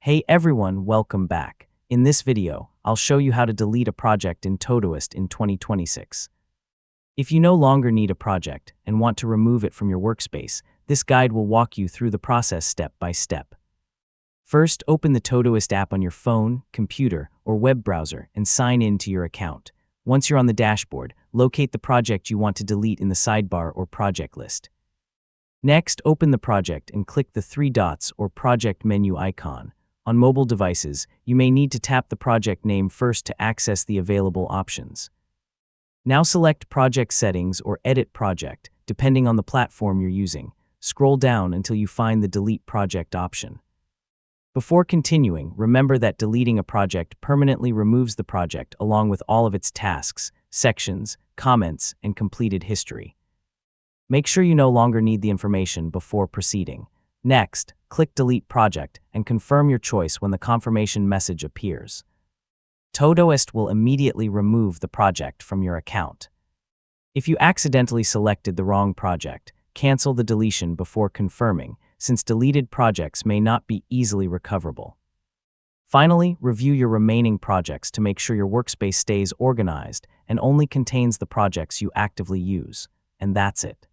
Hey everyone, welcome back. In this video, I'll show you how to delete a project in Todoist in 2026. If you no longer need a project and want to remove it from your workspace, this guide will walk you through the process step by step. First, open the Todoist app on your phone, computer, or web browser and sign in to your account. Once you're on the dashboard, locate the project you want to delete in the sidebar or project list. Next, open the project and click the three dots or project menu icon. On mobile devices, you may need to tap the project name first to access the available options. Now select Project Settings or Edit Project, depending on the platform you're using. Scroll down until you find the Delete Project option. Before continuing, remember that deleting a project permanently removes the project along with all of its tasks, sections, comments, and completed history. Make sure you no longer need the information before proceeding. Next, click Delete Project and confirm your choice when the confirmation message appears. Todoist will immediately remove the project from your account. If you accidentally selected the wrong project, cancel the deletion before confirming, since deleted projects may not be easily recoverable. Finally, review your remaining projects to make sure your workspace stays organized and only contains the projects you actively use. And that's it.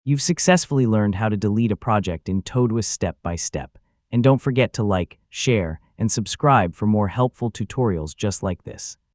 You've successfully learned how to delete a project in Todoist step by step. And don't forget to like, share, and subscribe for more helpful tutorials just like this.